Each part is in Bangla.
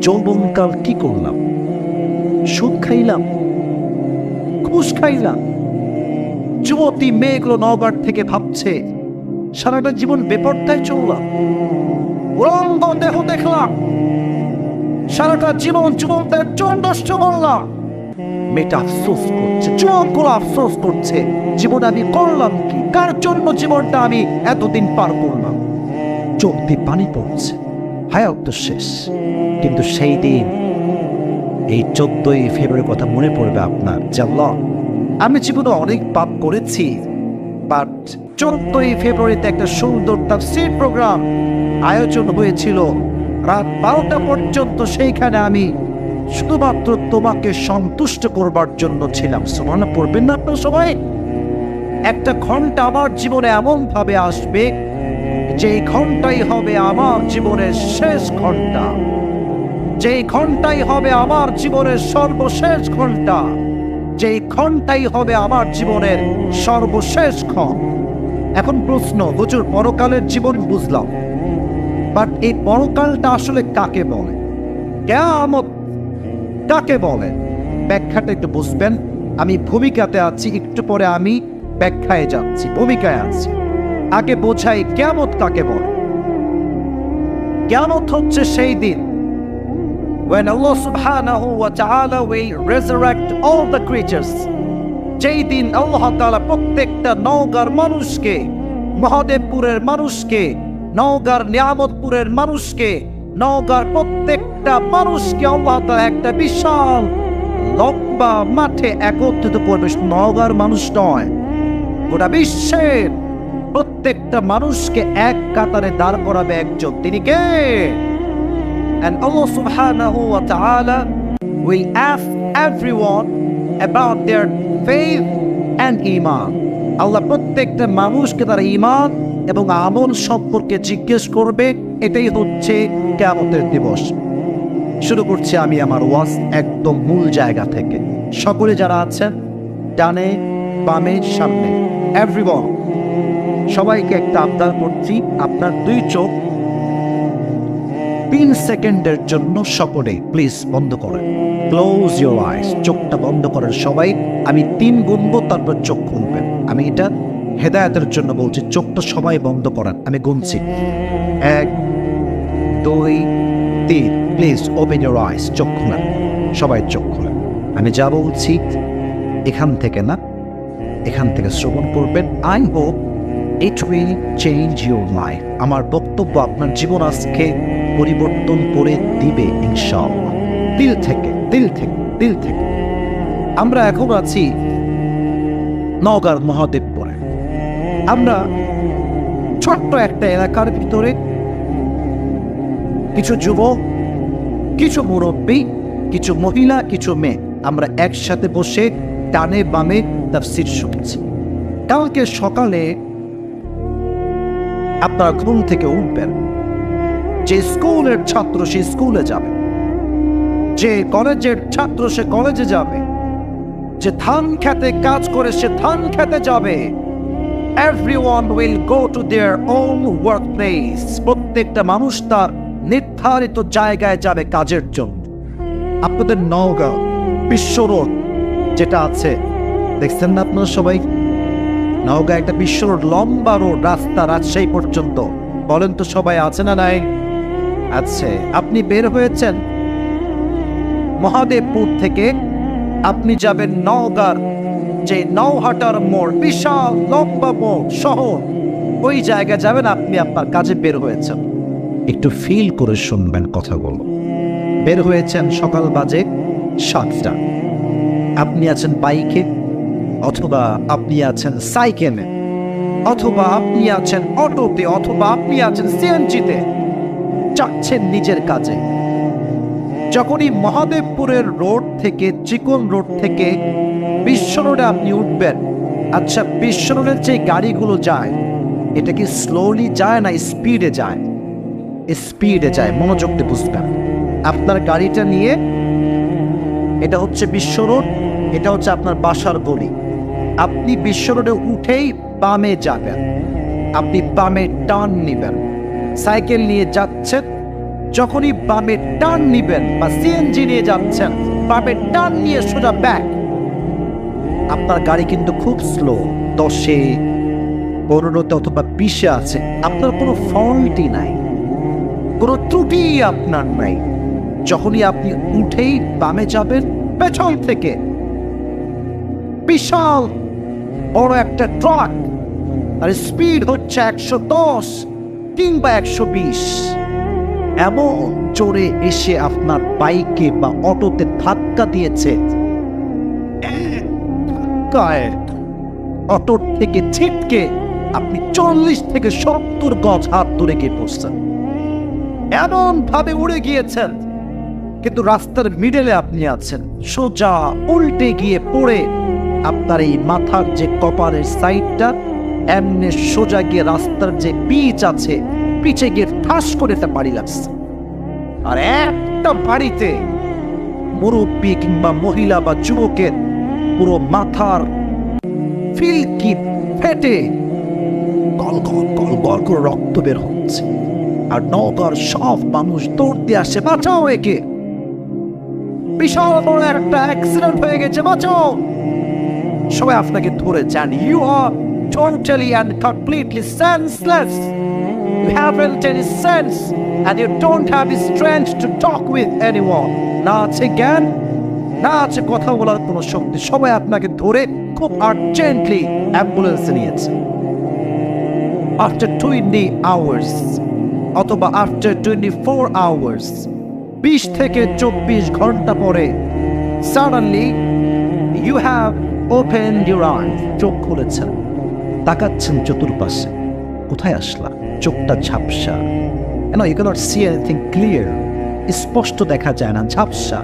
যৌবনকাল কি করলাম? সুদ খাইলাম, ঘুষ খাইলাম। যুবতী মেয়েগুলো নওগাঁ থেকে ভাবছে সারাটা জীবন বেপরদায় চললাম, উলঙ্গ দেহ দেখলাম, সারাটা জীবন যুবকদের চোখ নষ্ট করলাম। মেয়েটা আফসোস করছে, যুবকগুলো আফসোস করছে, জীবন আমি করলাম কি, কার জন্য জীবনটা আমি এতদিন পার করলাম। চোখ দিয়ে পানি পড়ছে, হায়াত তো শেষ। কিন্তু সেই দিন, এই 14ই ফেব্রুয়ারির কথা মনে পড়বে আপনার, যে আল্লাহ, আমি জীবনে অনেক পাপ করেছি, বাট 14ই ফেব্রুয়ারিতে একটা সুন্দর তাফসীর প্রোগ্রাম আয়োজন হয়েছিল রাত 12টা পর্যন্ত। সেইখানে আমি শুধুমাত্র তোমাকে সন্তুষ্ট করবার জন্য ছিলাম। সুবহানাল্লাহ পড়বেন না আপনারা সবাই? একটা ঘন্টা আমার জীবনে এমন ভাবে আসবে যে ঘন্টাই হবে আমার জীবনের শেষ ঘন্টা, যে ঘন্টাই হবে আমার জীবনের সর্বশেষ ঘন্টা, যে ঘন্টাই হবে আমার জীবনের সর্বশেষ ক্ষণ। এখন প্রশ্ন, হুজুর পরকালের জীবন বুঝলাম, বাট এই পরকালটা আসলে কাকে বলে? কিয়ামত কাকে বলে? ব্যাখ্যাটা একটু বুঝবেন। আমি ভূমিকাতে আছি, একটু পরে আমি ব্যাখ্যায় যাচ্ছি। ভূমিকায় আছি, আগে বোঝাই কিয়ামত কাকে বলে। কিয়ামত হচ্ছে সেই দিন when Allah subhanahu wa ta'ala will resurrect all the creatures. যেই দিন আল্লাহ তাআলা প্রত্যেকটা নওগাঁর মানুষকে, মহাদেবপুরের মানুষকে, নওগাঁর নিয়ামতপুরের মানুষকে, নওগাঁর প্রত্যেকটা মানুষকে আল্লাহ তাআলা একটা বিশাল লম্বা মাঠে একত্রিত করবে। নওগাঁর মানুষ নয়, গোটা বিশ্বের প্রত্যেকটা মানুষকে এক কাতারে দাঁড় করাবে একজন। তিনি কে? And Allah subhanahu wa ta'ala will ask everyone about their faith and iman. আল্লাহ প্রত্যেকটা মানুষকে তার ঈমান এবং আমল সম্পর্কে জিজ্ঞেস করবে। এটাই হচ্ছে কিয়ামতের দিবস। শুরু করছি আমি আমার ওয়াজ একদম মূল জায়গা থেকে। সকলে যারা আছেন ডানে বামে সামনে, এভরিওয়ান, সবাইকে একটা আবদার করছি, আপনার দুই চোখ 3 সেকেন্ডের জন্য সকলে প্লিজ বন্ধ করেন। Close your eyes. চোখটা বন্ধ করেন সবাই। আমি 3 গুনবো, তারপর চোখ খুলবেন। আমি এটা হেদায়েতের জন্য বলছি, চোখটা সবাই বন্ধ করেন। আমি গুনছি 1 2 3। Please open your eyes. চোখ খুলেন, সবাই চোখ খুলেন। আমি যা বলছি এখান থেকে না, এখান থেকে শ্রবণ করবেন। I hope it will change your life. আমার বক্তব্য আপনার জীবন আজকে পরিবর্তন করে দিবে ইনশাআল্লাহ। দিল থেকে, দিল থেকে, দিল থেকে। আমরা এখন আছি নওগাঁর মহাদেবপুরে। আমরা ছোট্ট একটা এলাকার ভিতরে কিছু যুবক, কিছু মুরব্বী, কিছু মহিলা, কিছু মেয়ে, আমরা একসাথে বসে ডানে বামে তাফসীর শুনছি। কালকে সকালে আপনারা ঘুম থেকে উঠবেন, যে স্কুলের ছাত্র সে স্কুলে যাবে, যে কলেজের ছাত্র সে কলেজে যাবে, যে ধান খেতে কাজ করে সে ধান খেতে যাবে। Everyone will go to their own workplace. প্রত্যেকটা মানুষ তার নির্ধারিত জায়গায় যাবে কাজের জন্য। আপনাদের নওগাঁ বিশ্ব রোড যেটা আছে, দেখছেন না আপনারা সবাই? নওগাঁ একটা বিশ্ব রোড, লম্বা রোড, রাস্তা রাজশাহী পর্যন্ত। বলেন তো সবাই, আছে না নাই? আছে। আপনি বের হয়েছেন মহাদেবপুর থেকে, আপনি যাবেন নওগাঁর যে নওহাটার মোড়, বিশাল লম্বা মোড় শহর, ওই জায়গায় যাবেন। আপনি আপনার কাজে বের হয়েছেন। একটু ফিল করে শুনবেন কথাগুলো। বের হয়েছেন, সকাল বাজে 7টা। আপনি আছেন বাইকে, অথবা আপনি আছেন সাইকেলে, অথবা আপনি আছেন অটোতে, অথবা আপনি আছেন সিএনজিতে, যাচ্ছেন নিজের কাজে। যখনই মহাদেবপুরের রোড থেকে, চিকন রোড থেকে বিশ্ব রোডে আপনি উঠবেন, আচ্ছা বিশ্ব রোডের যে গাড়িগুলো যায়, এটা কি স্লোলি যায় না স্পিডে যায়? স্পিডে যায়। মনোযোগ দিয়ে বুঝবেন। আপনার গাড়িটা নিয়ে, এটা হচ্ছে বিশ্ব রোড, এটা হচ্ছে আপনার বাসার গলি। আপনি বিশ্ব রোডে উঠেই বামে যাবেন, আপনি বামে টার্ন নেবেন। সাইকেল নিয়ে যাচ্ছেন, যখনই বামে টার্ন নিবেন বা সিএনজি নিয়ে যাচ্ছেন, বামে টার্ন নিয়ে সোজা ব্যাক, আপনার গাড়ি কিন্তু খুব স্লো, 10-এ 15-তে অথবা 20-এ আছে। আপনার কোনো ফল্টই নাই, কোনো ত্রুটি আপনার নাই। যখনই আপনি উঠেই বামে যাবেন, পেছন থেকে বিশাল বড় একটা ট্রাক, আর স্পিড হচ্ছে 110 কিংবা 120, এমন জোরে এসে আপনার বাইকে বা অটোতে ধাক্কা দিয়েছে, অটোর থেকে ছিটকে আপনি 40 থেকে 70 গজ হাত ধরে গিয়ে পড়ছেন, এমন ভাবে উড়ে গিয়েছেন। কিন্তু রাস্তার মিডলে আপনি আছেন, সোজা উল্টে গিয়ে পড়ে আপনার এই মাথার যে কপালের সাইডটা এমনি সোজা গিয়ে রাস্তার যে পিচ আছে, পিছে গিয়ে ঠাস করে তা বাড়ি লাগছে। আর একটা বাড়িতে মুরব্বী কিংবা মহিলা বা যুবকের পুরো মাথার ফিলকি ফেটে গল গল গল গল করে রক্ত বের হচ্ছে। আর নওগাঁর সব মানুষ দৌড় দিয়ে আসে, বাঁচাও একে, বিশাল বড় একটা অ্যাক্সিডেন্ট হয়ে গেছে, বাঁচাও। সবাই আপনাকে ধরে যান, you are totally and completely senseless. You haven't any sense and you don't have the strength to talk with anyone. না আছে জ্ঞান, না আছে কথা বলার কোনো শক্তি। সবাই আপনাকে ধরে খুব আর্জেন্টলি অ্যাম্বুলেন্সে নিয়েছে। After 20 hours অথবা after 24 hours, 20 থেকে 24 ঘন্টা পরে suddenly you have opened your eyes, চোখ খুলেছেন, তাকাচ্ছেন চতুর্পাশে, কোথায় আসলা? চোখটা ঝাপসা, you cannot see anything clear, স্পষ্ট দেখা যায় না, ঝাপসা।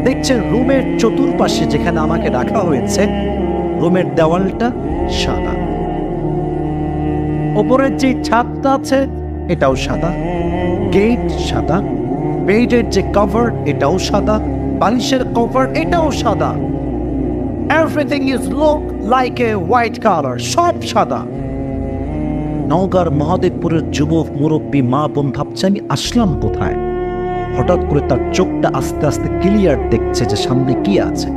দেখছেন রুমের চতুর্পাশে যেখানে আমাকে রাখা হয়েছে, রুমের দেওয়ালটা সাদা, ওপরের যে ছাদটা আছে এটাও সাদা, গেট সাদা, বেডের যে কভার এটাও সাদা, বালিশের কভার এটাও সাদা। Everything is look like a white color, সব সাদা। নওগাঁর মহাদেবপুরের যুবক মুরব্বী মা বোন ভাবছে আমি আসলাম কোথায়। হঠাৎ করে তার চোখটা আস্তে আস্তে ক্লিয়ার দেখছে যে সামনে কি আছে।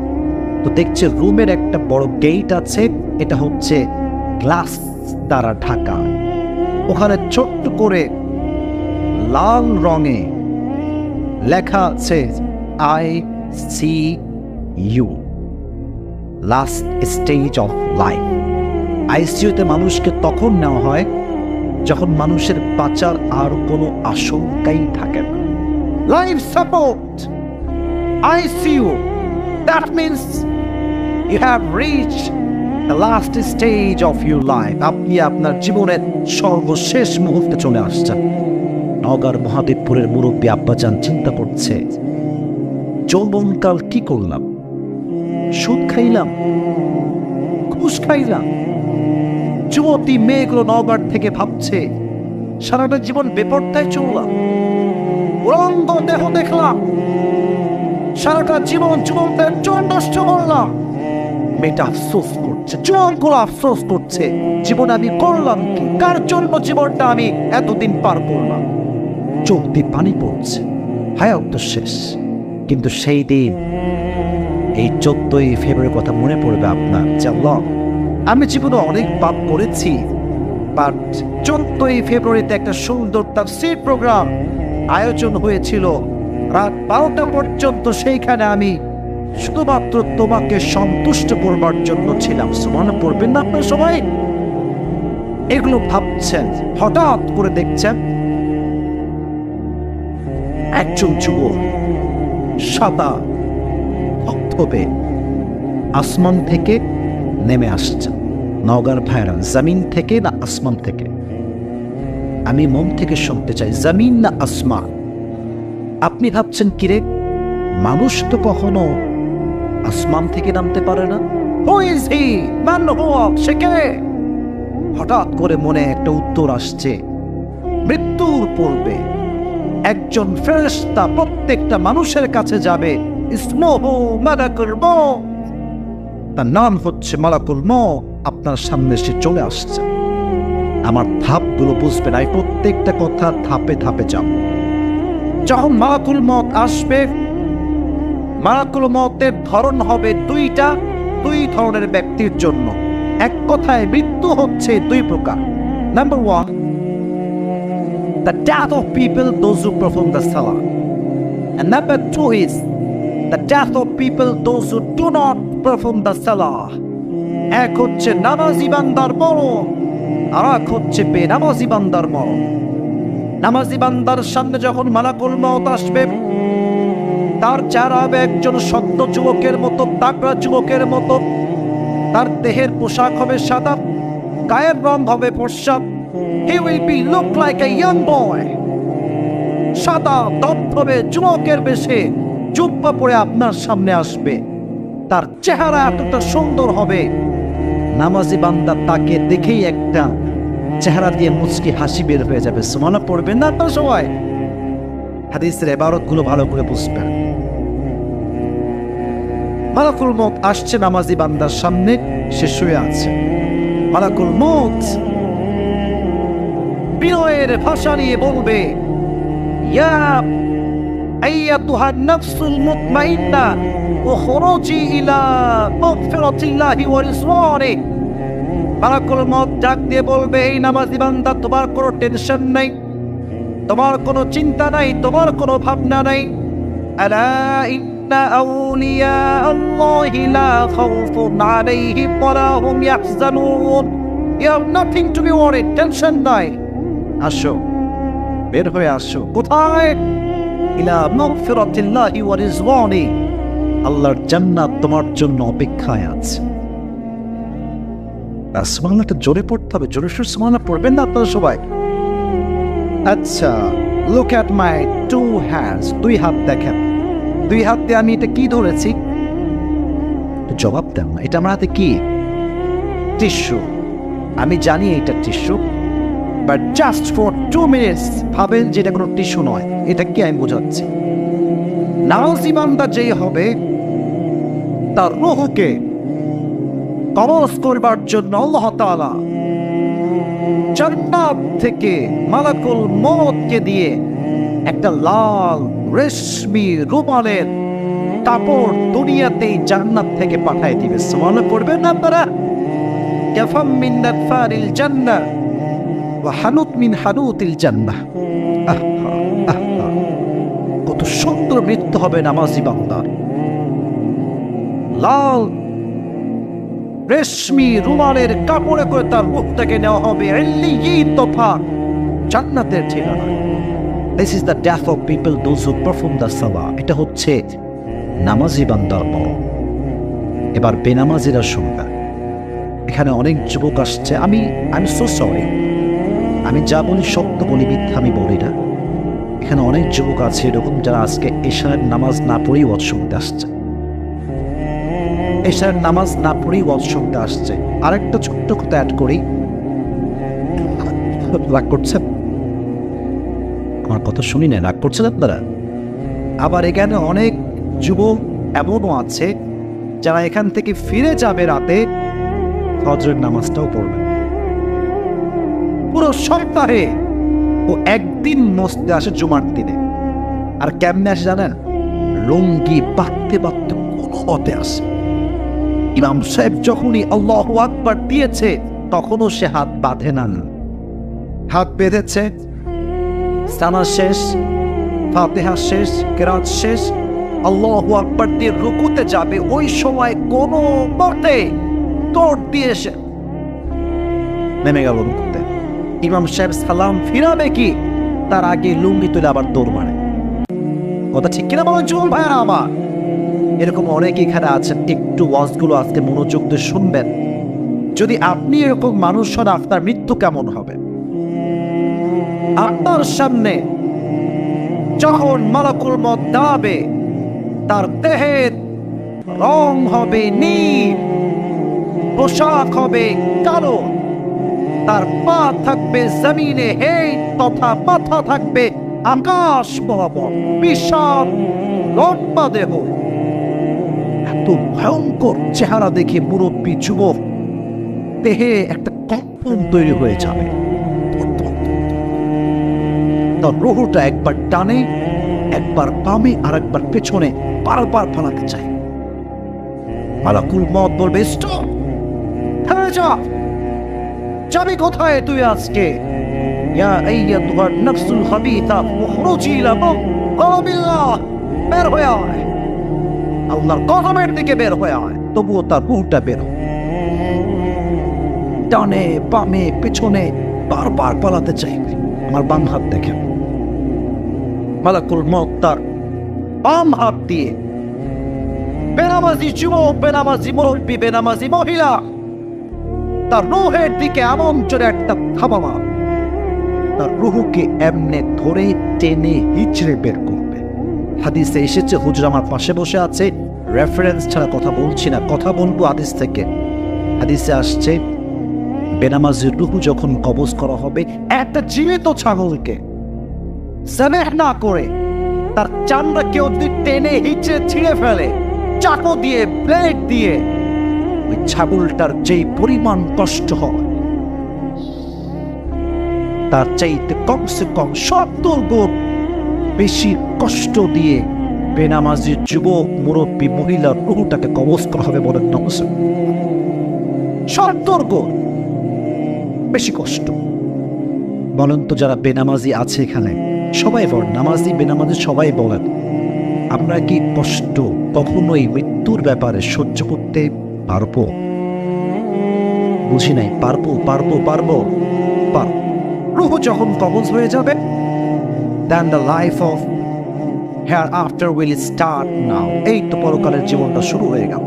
তো দেখছে রুমের একটা বড় গেট আছে, এটা হচ্ছে গ্লাস দ্বারা ঢাকা। ওখানে ছোট্ট করে লাল রঙে লেখা আছে ICU, last stage of life. আইসিইউতে মানুষকে তখন নেওয়া হয় যখন মানুষের বাঁচার আর কোনো আশঙ্কাই থাকে না। Life support, ICU, that means you have reached the last stage of your life. আপনি আপনার জীবনের সর্বশেষ মুহূর্তে চলে আসছেন। নওগাঁর মহাদেবপুরের মুরব্বী আব্বাজান চিন্তা করছে, যৌবনকাল কি করলাম? সুদ খাইলাম, ঘুষ খাইলাম। যুবতী মেয়েগুলো নওগাঁর থেকে ভাবছে সারাটা জীবন বেপরদায় চললাম, উলঙ্গ দেহ দেখলাম, সারাটা জীবন যুবকদের জীবন নষ্ট করলাম। মেয়েটা আফসোস করছে, যুবকগুলো আফসোস করছে, জীবন আমি করলাম কি, কার জন্য জীবনটা আমি এতদিন পার করলাম। চোখ দিয়ে পানি পড়ছে, হায়াত তো শেষ। কিন্তু সেই দিন, এই 14ই ফেব্রুয়ারির কথা মনে পড়বে আপনার, যে আল্লাহ আমি জীবনে অনেক পাপ করেছি, বাট 14ই ফেব্রুয়ারিতে একটা সুন্দর তাফসীর প্রোগ্রাম আয়োজন হয়েছিল রাত 12টা পর্যন্ত। সেইখানে আমি শুধুমাত্র তোমাকে সন্তুষ্ট করবার জন্য ছিলাম। সুবহানাল্লাহ পড়বেন না আপনার সবাই? এগুলো ভাবছেন, হঠাৎ করে দেখছেন একজন যুবক সাদা ধবধবে আসমান থেকে নেমে আসছেন। নওগাঁর ভাইরা, জমিন থেকে না আসমান থেকে? আমি মন থেকে শুনতে চাই, জমিন না আসমান? আপনি ভাবছেন কিরে, মানুষ তো কখনো আসমান থেকে নামতে পারে না। হু ইজ হি? মান হুয়া? সে কে? হঠাৎ করে মনে একটা উত্তর আসছে, মৃত্যুর পূর্বে একজন ফেরেশতা প্রত্যেকটা মানুষের কাছে যাবে, ইসমুহু মালাকুল মউত, তার নাম হচ্ছে মালাকুল মউত। আপনার সামনে সে চলে আসছে। আমার ধাপগুলো বুঝবেন, আমি প্রত্যেকটা কথা ধাপে ধাপে যাব। যখন মালাকুল মউত আসবে, মালাকুল মউতের ধরন হবে দুই ধরনের ব্যক্তির জন্য। এক কথায় মৃত্যু হচ্ছে দুই প্রকার। Number one, the death of people those who perform the salah, and number two is the death of people those who do not perform the salah. এক হচ্ছে নামাজি বান্দার মরণ, আর এক হচ্ছে বেনামাজি বান্দার মরণ। নামাজি বান্দার সামনে যখন মালাকুল মউত আসবে, তার চেহারা হবে একজন সদ্য যুবকের মতো, তাগড়া যুবকের মতো। তার দেহের পোশাক হবে সাদা, গায়ের রং হবে ফর্সা। He will be look like a young boy. সাদা ধবধবে যুবকের বেশে জুব্বা পরে আপনার সামনে আসবে। তার চেহারা এতটা সুন্দর হবে, নামাজি বান্দা তাকে দেখেই একটা চেহারা দিয়ে মুচকি হাসি বের হয়ে যাবে। সুবহানাল্লাহ পড়বেন না আপনারা সবাই? হাদিসের ইবারত গুলো ভালো করে বুঝবেন। মালাকুল মউত আসছে নামাজি বান্দার সামনে, সে শুয়ে আছে। মালাকুল মউত বিনয়ের ভাষা নিয়ে বলবে, ইয়া আইয়াতুহান নাফসুল মুতমাইন্না উখরুজি ইলা মাগফিরাতিল্লাহি ওয়া রিজওয়ানি। মালাকুল মউত ডাক দিয়ে বলবে, এই নামাজি বান্দা, তোমার কোনো টেনশন নাই, তোমার কোনো চিন্তা নাই, তোমার কোনো ভাবনা নাই। আলা ইন্না আউলিয়া আল্লাহি লা খাউফুন আলাইহিম ওয়া লা হুম ইয়াহজানুন। You have nothing to be worried, tension নাই। আসো, বের হয়ে আসো। কোথায়? ইলা মাগফিরাতিল্লাহি ওয়া রিজওয়ানি, আল্লাহর জান্নাত তোমার জন্য অপেক্ষায় আছে। সুবহানাল্লাহটা জোরে পড়তে হবে, জোরে সুরে সুবহানাল্লাহ পড়বেন না আপনারা সবাই? আচ্ছা, look at my two hands, দুই হাত দেখেন। দুই হাত দিয়ে আমি এটা কি ধরেছি? জবাব দেন না, এটা আমার হাতে কি? টিস্যু। আমি জানি এটা tissue, but just for 2 minutes ভাবেন যে এটা কোনো টিস্যু নয়। এটা কি আমি বোঝাচ্ছি? নামাজি বান্দা যেই হবে, তার রূহকে কবজ করবার জন্য আল্লাহ তাআলা জান্নাত থেকে মালাকুল মউতকে দিয়ে একটা লাল রেশমি রুমালের কাপড় দুনিয়াতেই জান্নাত থেকে পাঠিয়ে দিবে। সুবহানাল্লাহ পড়বেন না আপনারা? কাফাম মিন নাফারিল জান্নাহ ওয়া হানুত মিন হানুতিল জান্নাহ। কত সুন্দর মৃত্যু হবে নামাজি বান্দার। লাল রেশমি রুমালের কাপড়ে করে তার রূহটাকে নেওয়া হবে ইল্লিয়িন তথা জান্নাতের ঠিকানা। This is the death of people those who perform the salah. এটা হচ্ছে নামাজি বান্দার মরণ। এবার বেনামাজিরা শুনবে। এখানে অনেক যুবক আসছে। আমি সো সরি, আমি যা বলি সত্য বলি, মিথ্যা আমি বলি না। এখানে অনেক যুবক আছে এরকম, যারা আজকে এশার নামাজ না পড়েই ওয়াজ শুনতে আসছে। এশার নামাজ না পড়েই ওয়াজ শুনতে আসছে। আরেকটা ছোট্ট কথা অ্যাড করি, রাগ করছেন? আমার কথা শুনি না, রাগ করছেন আপনারা? আবার এখানে অনেক যুবক এমনও আছে যারা এখান থেকে ফিরে যাবে রাতে, ফজরের নামাজটাও পড়বে। পুরো সপ্তাহে ও একদিন মসজিদে আসে জুমার দিনে। আর কেমনে আসে জানেন? লুঙ্গি বাঁধতে বাঁধতে কোনো মতে আসে। ইমাম সাহেব যখনই আল্লাহু আকবার দিয়েছে, তখনও সে হাত বাঁধে না। হাত বেঁধেছে, সানা শেষ, ফাতিহা শেষ, কিরাত শেষ, আল্লাহু আকবার দিয়ে রুকুতে যাবে, ওই সময় কোনো মতে দৌড় দিয়ে এসে নেমে গেল রুকুতে। ইমাম সাহেব সালাম ফিরাবে কি, তার আগে লুঙ্গি তুলে আবার দৌড় মারে। কথা ঠিক কিনা বলেন যুবক ভাইরা আমার? এরকম অনেক এখানে আছেন। একটু ওয়াজগুলো আজকে মনোযোগ দিয়ে শুনবেন। যদি আপনি এরকম মানুষ হন, আপনার মৃত্যু কেমন হবে? আপনার সামনে যখন মালাকুল মউত দাঁড়াবে, তার দেহের রং হবে নীল, পোশাক হবে কালো, তার পা থাকবে জমিনে হেই তথা মাথা থাকবে আকাশ বরাবর, বিশাল লম্বা দেহ। এত ভয়ঙ্কর চেহারা দেখে মুরব্বী যুবক দেহে একটা কম্পন তৈরি হয়ে যাবে। তার রুহটা একবার টানে, একবার বামে আর একবার পেছনে বারবার পালাতে চায়। মালাকুল মউত বলবে, স্টপ, থেমে যা, যাবি কোথায় তুই আজকে? ইয়া আইয়াতুহান নাফসুল খাবিথা উখরুজি ইলা মাগফিরাতিল্লাহ, বের হয়ে আয়, আল্লাহর কদমের দিকে বের হয়ে আয়। তবুও তার রূহটা বের হয়। ডানে বামে পেছনে বারবার পালাতে চাইবে। আমার বাম হাত দেখেন, মালাকুল মউত তার বাম হাত দিয়ে বেনামাজি যুবক, বেনামাজি মুরব্বী, বেনামাজি মহিলা তার রুহের দিকে এমন জোরে একটা থাবা, তার রুহকে এমনে ধরে টেনে হিচড়ে বের করবে। হাদিসে এসেছে, হুজুর আমার পাশে বসে আছে, রেফারেন্স ছাড়া কথা বলছি না, কথা বলবো হাদিস থেকে। হাদিসে আসছে, বেনামাজির রুহু যখন কবজ করা হবে, একটা জীবিত ছাগলকে সামেহ না করে তার চামড়া কেউ যদি টেনে হিচড়ে ছিঁড়ে ফেলে চাকু দিয়ে, ব্লেড দিয়ে, ওই ছাগলটার যেই পরিমাণ কষ্ট হয় তার চাইতে কমসে কম 70 গুণ বেশি কষ্ট দিয়ে বেনামাজি যুবক, মুরব্বী, মহিলার রুহটাকে কবজ করা হবে। বলেন না, 70 গুণ বেশি কষ্ট। বলেন তো, যারা বেনামাজি আছে এখানে সবাই বলেন, নামাজি বেনামাজি সবাই বলেন, আমরা কি কষ্ট কখনোই মৃত্যুর ব্যাপারে সহ্য করতে পারবো? বুঝি নাই, পারবো পারবো পারবো পারবো। রূহ যখন কবজ হয়ে যাবে, then the life of hereafter will start now. এই তো পরকালের জীবনটা শুরু হয়ে গেল।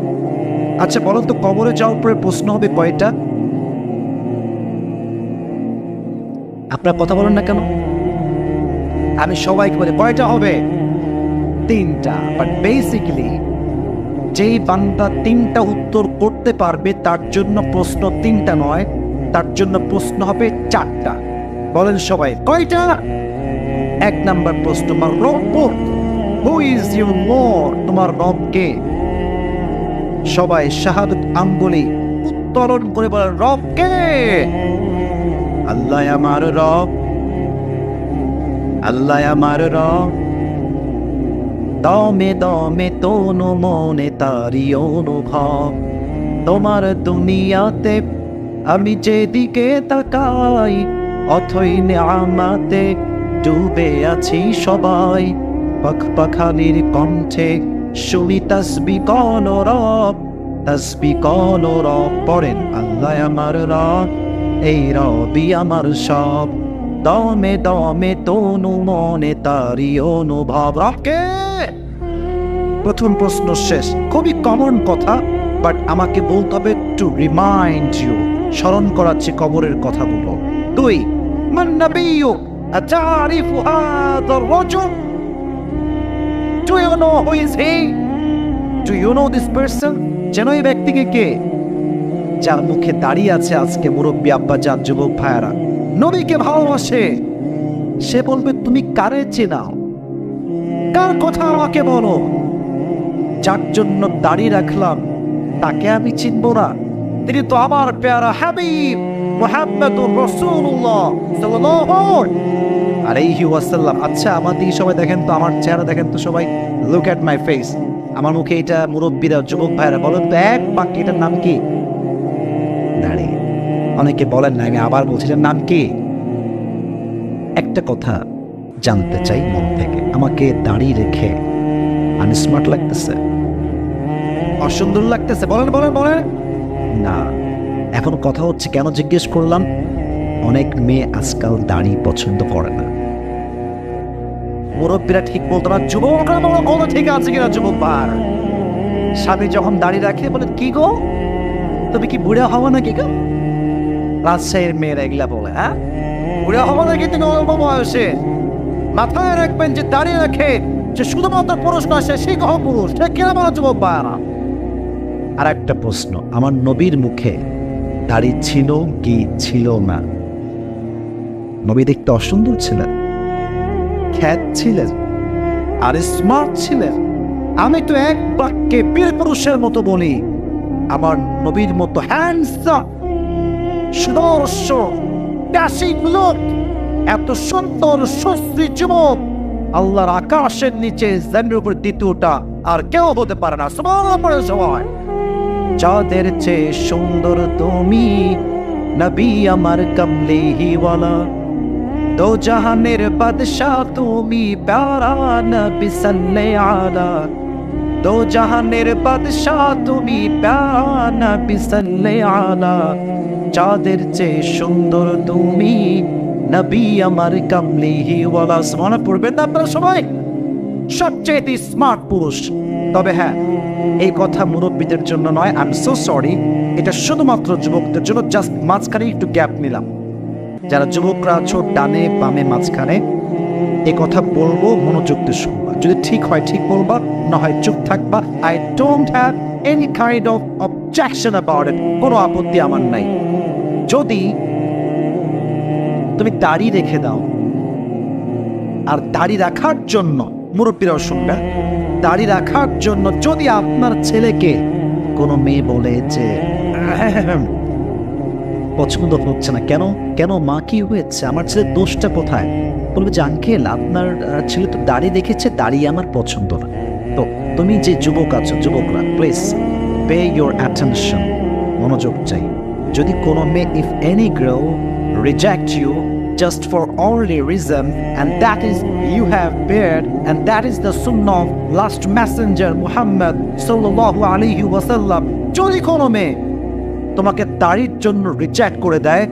আচ্ছা বলুন তো, কবরে যাওয়ার পরে প্রশ্ন হবে কয়টা? আপনারা কথা বলেন না কেন? আমি সবাইকে বলি কয়টা হবে? 3টা। বাট বেসিক্যালি যেই বান্দা 3টা উত্তর করতে পারবে তার জন্য প্রশ্ন 3টা নয়, তার জন্য প্রশ্ন হবে 4টা। বলেন সবাই কয়টা? 1 নাম্বার প্রশ্ন, তোমার রব হু ইজ ইউর লর্ড, তোমার রব কে? সবাই শাহাদাত আঙ্গুলি উত্তোলন করে বলেন, রব কে? আল্লাহ আমার রব, আল্লাহ আমার রব। দমে দমে তনু মনে তারি অনুভব, তোমার দুনিয়াতে আমি যেদিকে তাকাই অথই নিয়ামতে ডুবে আছি সবাই। পাখালির কণ্ঠে শুনি তাসবিহ কোন রব, তাসবিহ কোন রব। পড়েন, আল্লাহ আমার রব, এই রবই আমার সব। দমে দমে তনু মনে তারি অনুভব। রবকে? প্রথম প্রশ্ন শেষ। খুবই কমন কথা, বাট আমাকে বলতে হবে টু রিমাইন্ড ইউ, স্মরণ করাচ্ছি কবরের কথাগুলো। 2, মান নাবিয়্যু আতারিফু হাযা আর-রাজুল, do you know who is he? Do you know this person? চেনো এই ব্যক্তিকে কে? যার মুখে দাঁড়িয়ে আছে আজকে মুরব্বী আব্বা জান, যুবক ভাইয়ারা, নবীকে ভালোবাসে, সে বলবে তুমি কারে চেনাও? কার কথা আমাকে বলো? যার জন্য দাড়ি রাখলাম তাকে আমি চিনব না? তিনি তো আমার প্যারা হাবিব মুহাম্মদুর রাসূলুল্লাহ সাল্লাল্লাহু আলাইহি ওয়াসাল্লাম। আচ্ছা আমার দিকে সবাই দেখেন তো, আমার চেহারা দেখেন তো সবাই, লুক এট মাই ফেস। আমার মুখে এটা মুরব্বীরা, যুবক ভাইরা বলেন তো, এক বাক্যে এটার নাম কি? দাড়ি। অনেকে বলেন না, আমি আবার বলছি, এটার নাম কি? একটা কথা জানতে চাই মন থেকে, আমাকে দাড়ি রেখে আনস্মার্ট লাগতেছে, অসুন্দর লাগতেছে? বলেন বলেন বলেন না। এখন কথা হচ্ছে কেন জিজ্ঞেস করলাম, অনেক মেয়ে আজকাল দাড়ি পছন্দ করে না। মুরব্বীরা ঠিক বলতো না, যুবকরা বলো ঠিক আছে কিনা? যুবক বার স্বামী যখন দাড়ি রাখে বলে, কি গো তুমি কি বুড়া হবো নাকি গো? রাজশাহীর মেয়েরা এগুলা বলে, হ্যাঁ বুড়া হবো নাকি তুমি অল্প বয়সে? মাথায় রাখবেন যে দাড়ি রাখে যে শুধুমাত্র পুরুষ নয়, সে শিখ পুরুষ, সে কেন বলো যুবক বায়ারা? আর একটা প্রশ্ন, আমার নবীর মুখে দাড়ি ছিল কি ছিল না? নবী দেখতে অসুন্দর ছিলেন, খ্যাত ছিলেন, আর স্মার্ট ছিলেন। আমি তো এক বাক্যে বীর পুরুষের মতো বলি, আমার নবীর মতো হ্যান্ডসাম, সুদর্শন, ড্যাশিং লুক, এত সুন্দর সুশ্রী যুবক আল্লাহর আকাশের নিচে জমিনের উপর দ্বিতীয়টা আর কেউ হতে পারে না। সুবহানাল্লাহ সবাই। যাদের চেয়ে সুন্দর তুমি, নবী আমার কমলিওয়ালা, দো জাহানের বাদশাহ তুমি, প্যারা নবী সাল্লাল্লাহু আলাইহি, দো জাহানের বাদশাহ তুমি, প্যারা নবী সাল্লাল্লাহু আলাইহি। যাদের চেয়ে সুন্দর তুমি, নবী আমার কমলিওয়ালা। সুবহানাল্লাহ পড়বেন না আপনারা সবাই? সবচেয়ে স্মার্ট পুরুষ। তবে হ্যাঁ, এই কথা মুরব্বীদের জন্য নয়, আই এম সো সরি, এটা শুধুমাত্র যুবকদের জন্য। জাস্ট মাঝখানে একটু গ্যাপ নিলাম। যারা যুবকরা আছো ডানে বামে মাঝখানে, এই কথা বলবো, মনোযোগ দিয়ে শুনবা। যদি ঠিক হয় ঠিক বলবা, না হয় চুপ থাকবা। I don't have any kind of objection about it, কোনো আপত্তি আমার নাই। যদি তুমি দাড়ি রেখে দাও, আর দাড়ি রাখার জন্য, মুরব্বীরাও শুনবে, দাড়ি রাখার জন্য যদি আপনার ছেলেকে কোনো মেয়ে বলে যে পছন্দ হচ্ছে না, কেন কেন মা, কি হয়েছে, আমার ছেলের দোষটা কোথায়? বলবে যে আঙ্কেল, আপনার ছেলে তো দাড়ি দেখেছে, দাড়ি আমার পছন্দ না। তো তুমি যে যুবক আছো, যুবকরা প্লিজ পে ইউর অ্যাটেনশন, মনোযোগ চাই। যদি কোনো মেয়ে, if any girl reject you just for only reason, and that is you have bared, and that is the sunnah of last messenger Muhammad sallallahu alaihi wasallam. যদি কোনো মেয়ে তোমাকে দাড়ির জন্য রিজেক্ট করে দেয়,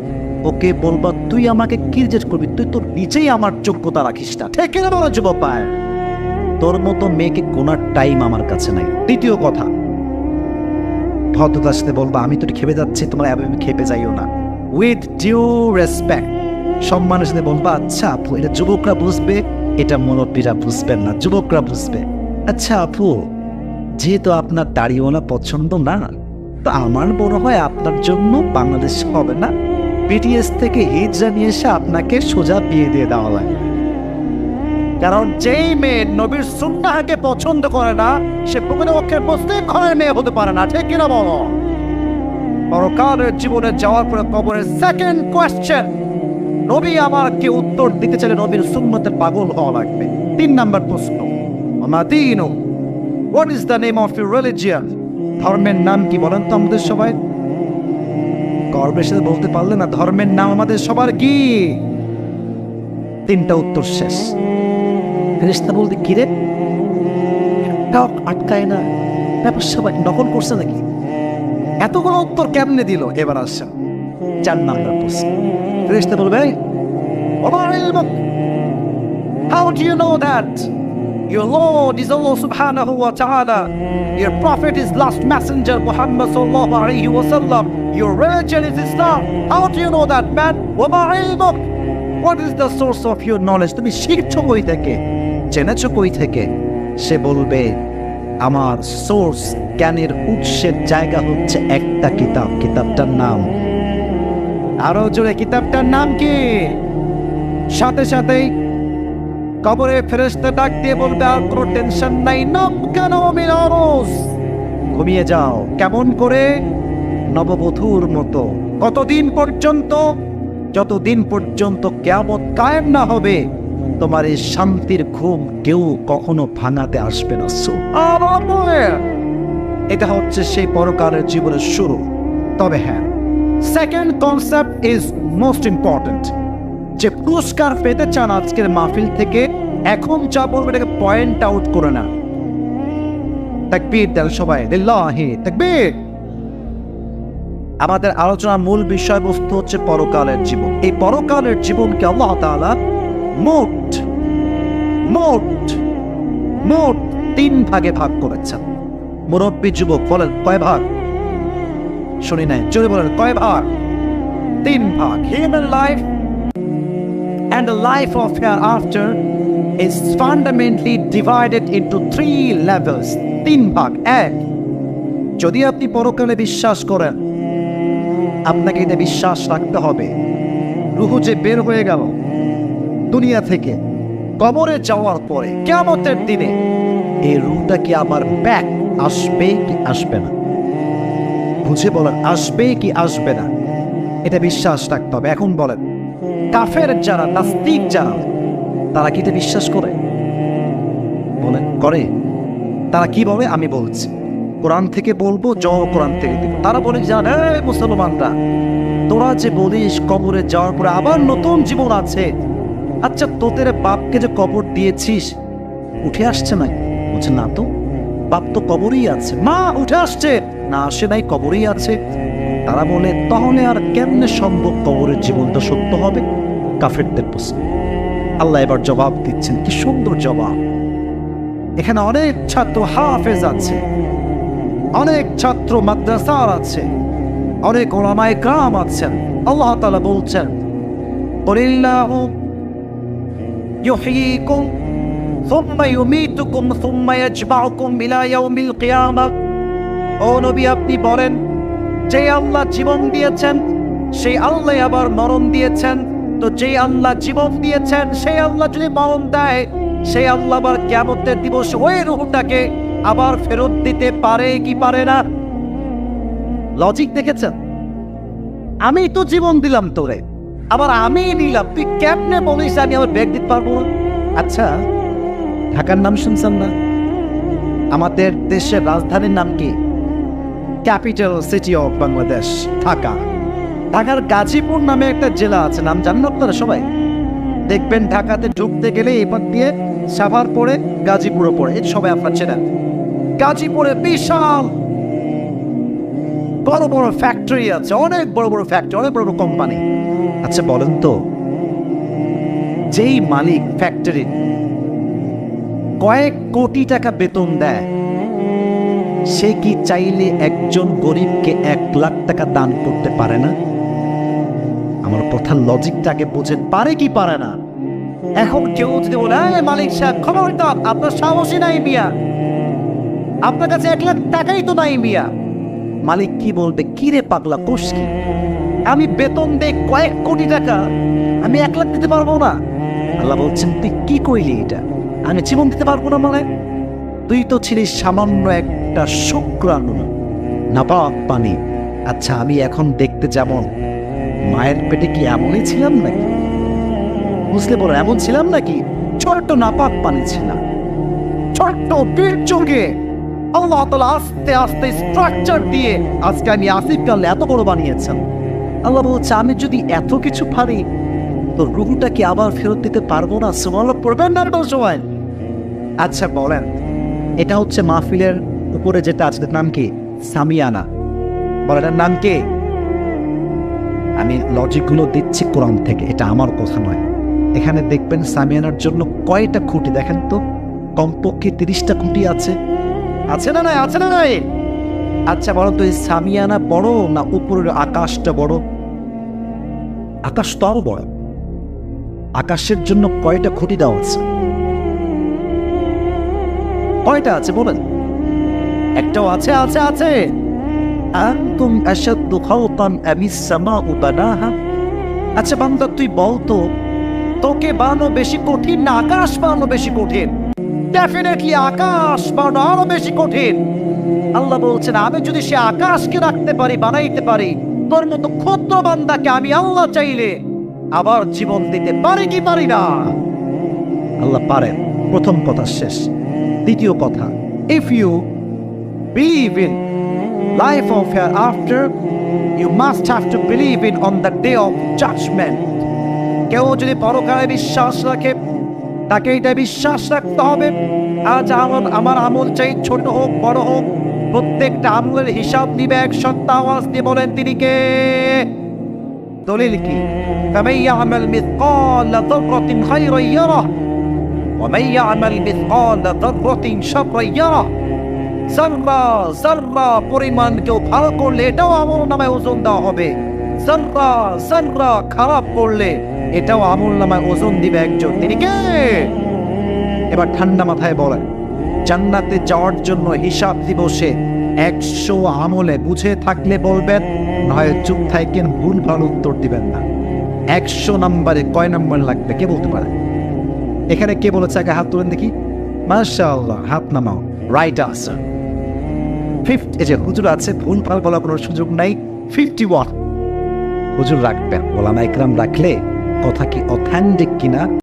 ওকে বলবা তুই আমাকে কি রিজেক্ট করবি, তুই তো নিজেই আমার যোগ্যতা রাখিস না। ঠিক না বলো যুবক ভাই? তোর মতো মেয়েকে গোনার টাইম আমার কাছে নাই। দ্বিতীয় কথা, ভদ্রতার সাথে বলবা আমি তো খেপে যাচ্ছি, তোমরা এভাবে খেপে যাইও না। উইথ ডিউ রেসপেক্ট, সম্মানের সাথে বলবা আচ্ছা আপু, এটা যুবকরা বুঝবে, এটা মুরব্বীরা বুঝবেন না, যুবকরা বুঝবে। আচ্ছা আপু, যেহেতু আপনার দাড়িওয়ালা পছন্দ না, তো আমার মনে হয় আপনার জন্য বাংলাদেশ হবে না, বিটিএস থেকে হিজরা নিয়ে এসে আপনাকে সোজা বিয়ে দিয়ে দেওয়া লাগে। কারণ যেই মেয়ে নবীর সুন্নাহকে পছন্দ করে না, সে প্রকৃতপক্ষে মুসলিম ঘরের মেয়ে হতে পারে না। ঠিক কিনা বলো? পরকালের জীবনে যাওয়ার পরে কবরের সেকেন্ড কোয়েশ্চেন, নবী আমাকে উত্তর দিতে চাইলে নবীর সুন্নতের পাগল হওয়া লাগবে। 3 নাম্বার প্রশ্ন, মা Dinu, what is the name of your religion? ধর্মের নাম কি বলেন তো আমাদের সবাই? গর্বের সাথে বলতে পারলে না, ধর্মের নাম আমাদের সবার কি? 3টা উত্তর শেষ। ফেরেশতা বলতে কি রে, আটকায় না, ব্যাপার সবাই নকল করছে নাকি? এতগুলো উত্তর কেমনে দিল? এবার আসছে 4 নাম্বার প্রশ্ন। ফেরেশতা বলবে, how do you know that your Lord is Allah subhanahu wa ta'ala, your prophet is last messenger Muhammad sallallahu alaihi wasallam, your religion is Islam? How do you know that, man? What is the source of your knowledge? তুমি শিখছো কই থেকে, জেনেছো কই থেকে? সে বলবে আমার সোর্স, জ্ঞানের উৎসের জায়গা হচ্ছে একটা কিতাব, কিতাবটার নাম, আরো জোরে, কিতাবটার নাম কি? সাথে সাথেই কবরে ফেরেশতা ডাক দিয়ে বলবে আর কোনো টেনশন নাই, নাম কেন মিনারুস, ঘুমিয়ে যাও। কেমন করে? নববধূর মতো। কতদিন পর্যন্ত? যতদিন পর্যন্ত কিয়ামত কায়েম না হবে, তোমার এই শান্তির ঘুম কেউ কখনো ভাঙাতে আসবে না। এটা হচ্ছে সেই পরকালের জীবনের শুরু। তবে হ্যাঁ, second concept is most important. যে পুরস্কার পেতে চান আজকের মাহফিল থেকে, এখন যা বলবে এটাকে পয়েন্ট আউট করে না। তাকবীর দেন সবাই, লিল্লাহি তাকবীর। আমাদের আলোচনার মূল বিষয়বস্তু হচ্ছে পরকালের জীবন। এই পরকালের জীবনকে আল্লাহ তাআলা মোট 3 ভাগে ভাগ করেছেন। মুরব্বী যুবক বলেন কয় ভাগ? শুনি নাই, জোরে বলেন কয় ভাগ? 3 ভাগ। Human life and the life of hereafter is fundamentally divided into 3 levels. 3 ভাগ। 1, যদি আপনি পরকালে বিশ্বাস করেন, আপনাকে এটা বিশ্বাস রাখতে হবে রূহ যে বের হয়ে গেল দুনিয়া থেকে, কবরে যাওয়ার পরে কিয়ামতের দিনে এই রূহটা কি আবার ব্যাক আসবে কি আসবে না? বুঝে বলেন, আসবে কি আসবে না? এটা বিশ্বাস রাখতে হবে। এখন বলেন, কাফের যারা, নাস্তিক যারা, তারা কি এটা বিশ্বাস করে? করে? তারা কি বলে আমি বলছি, কোরআন থেকে বলবো, কোরআন থেকে দিব। তারা বলে জান মুসলমানরা, তোরা যে বলিস কবরে যাওয়ার পরে আবার নতুন জীবন আছে, আচ্ছা তোদের বাপকে যে কবর দিয়েছিস উঠে আসছে না? বলছে না তো, বাপ তো কবরই আছে। মা উঠে আসছে না? আসে নাই, কবরই আছে। তারা বলে তাহলে আর কেমনে সম্ভব কবরের জীবনটা সত্য হবে? কাফেরদের প্রশ্ন। আল্লাহ এবার জবাব দিচ্ছেন, কি সুন্দর জবাব। এখানে অনেক ছাত্র হাফেজ আছে, অনেক ছাত্র মাদ্রাসার আছে, অনেক ওলামায়ে কেরাম আছেন। আল্লাহ তাআলা বলছেন কুলিল্লাহু ইউহয়িকুম সুম্মা ইউমীতুকুম সুম্মা ইয়াজমাউকুম ইলা ইয়াউমিল কিয়ামাহ। ও নবী আপনি বলেন, যে আল্লাহ জীবন দিয়েছেন সেই আল্লাহ আবার মরণ দিয়েছেন। তো যে আল্লাহ জীবন দিয়েছেন সেই আল্লাহ যদি মরণ দেয়, সেই আল্লাহ আবার কিয়ামতের দিবসে ওই রূহটাকে আবার ফেরত দিতে পারে কি পারে না? লজিক দেখেছেন? আমি তো জীবন দিলাম তোরে, আবার আমি নিলাম, তুই কেমনে বলিস আমি আবার ব্যাগ দিতে পারবো না? আচ্ছা, ঢাকার নাম শুনছেন না? আমাদের দেশের রাজধানীর নাম কি? Capital city of Bangladesh, Dhaka. ঢাকার গাজীপুর নামে একটা জেলা আছে, নাম জানেন আপনারা সবাই? দেখবেন ঢাকাতে ঢুকতে গেলে এপার দিয়ে সাভার পড়ে, গাজীপুরও পড়ে, এটা সবাই আপনার চেনেন। গাজীপুরে বিশাল বড় বড় ফ্যাক্টরি আছে, অনেক বড় বড় ফ্যাক্টরি, অনেক বড় বড় কোম্পানি। আচ্ছা বলেন তো, যেই মালিক ফ্যাক্টরি কয়েক কোটি টাকা বেতন দেয়, সে কি চাইলে একজন গরিবকে 1 লাখ টাকা দান করতে পারে না? আমার কথার লজিকটাকে বুঝেন, পারে কি পারে না? এখন কেউ যদি বলে মালিক সাহেব খবরদার, আপনার সাহসই নাই মিয়া, আপনার কাছে 1 লাখ টাকাই তো নাই মিয়া। মালিক কি বলবে, কি রে পাগলা কোষ কি, আমি বেতন দেই কয়েক কোটি টাকা, আমি 1 লাখ দিতে পারবো না? আল্লাহ বলছেন তুই কি কইলি এটা, আমি জীবন দিতে পারবো না মানে? তুই তো ছিলিস সামান্য একটা শুক্রাণু, নাপাক পানি। আচ্ছা আমি এখন দেখতে যেমন, মায়ের পেটে কি এমনই ছিলাম নাকি? বুঝলে বলো, এমন ছিলাম নাকি? ছোট্ট নাপাক পানি ছিলাম, ছোট্ট বীর্যকে আল্লাহ তাআলা আস্তে আস্তে স্ট্রাকচার দিয়ে আজকে আমি আসিফ কাল এত বড় বানিয়েছেন। আল্লাহ বলছে আমি যদি এত কিছু পারি, তো রূহটাকে আবার ফেরত দিতে পারবো না? সুবহানাল্লাহ পড়বেন না সবাই? আচ্ছা বলেন, এটা হচ্ছে মাহফিলের উপরে যেটা আছে নাম কি? সামিয়ানা। বলেন এটার নাম কি? আমি লজিকগুলো দিচ্ছি কোরআন থেকে, এটা আমার কথা নয়। এখানে দেখবেন সামিয়ানার জন্য কয়টা খুঁটি দেখেন তো, কমপক্ষে 30টা খুঁটি আছে, আছে না নাই? আছে না নাই? আচ্ছা বলো তো, এই সামিয়ানা বড় না উপরের আকাশটা বড়? আকাশ তো আরো বড়। আকাশের জন্য কয়টা খুঁটি দেওয়া আছে? কয়টা আছে বলেন? একটাও আছে? আছে আছে। আনতুম আশাদ্দু খালকান আমিস সামাউ বানাহা। আচ্ছা বান্দা তুই বল তো, তোকে বানানো বেশি কঠিন না আকাশ বানানো বেশি কঠিন? ডেফিনেটলি আকাশ বানানো আরো বেশি কঠিন। আল্লাহ বলছেন আমি যদি সে আকাশকে রাখতে পারি, বানাইতে পারি, তোর মতো ক্ষুদ্র বান্দাকে আমি আল্লাহ চাইলে আবার জীবন দিতে পারি কি পারি না? আল্লাহ পারেন। প্রথম কথা শেষ। দ্বিতীয় কথা, if you believe in life of hereafter, you must have to believe in on the day of judgment. কেউ যদি পরকালে বিশ্বাস রাখে, তাকে এটা বিশ্বাস রাখতে হবে, আজ আমার আমল চাই ছোট হোক বড় হোক, প্রত্যেকটা আমলের হিসাব নিবে এক সত্তা। আওয়াজ দিয়ে বলেন তিনি কে? দলিল কি? فمن يعمل مثقال ذرة خيرا يره ومن يعمل مثقال ذرة شرا يره। জাররা জাররা পরিমাণ কেউ ভালো করলে এটাও আমল নামায় ওজন দেওয়া হবে, জাররা জাররা খারাপ করলে এটাও আমল নামায় ওজন দিবে একজন। তিনি কে? এবার ঠান্ডা মাথায় বলেন, জান্নাতে যাওয়ার জন্য হিসাব দিবসে 100 আমলে বুঝে থাকলে বলবেন, নয় চুপ থাকেন, ভুল ভালো উত্তর দিবেন না। 100 নম্বরে কয় নম্বর লাগবে কে বলতে পারে? এখানে কে বলেছে? আগে হাত তুলেন দেখি। মাশাআল্লাহ, হাত নামাও। Right answer 50। এই যে হুজুর আছে, ভুল ভাল বলার কোনো সুযোগ নাই। 51 হুজুর রাখবেন। ওলামা ইকরাম রাখলে কথা কি অথেন্টিক কিনা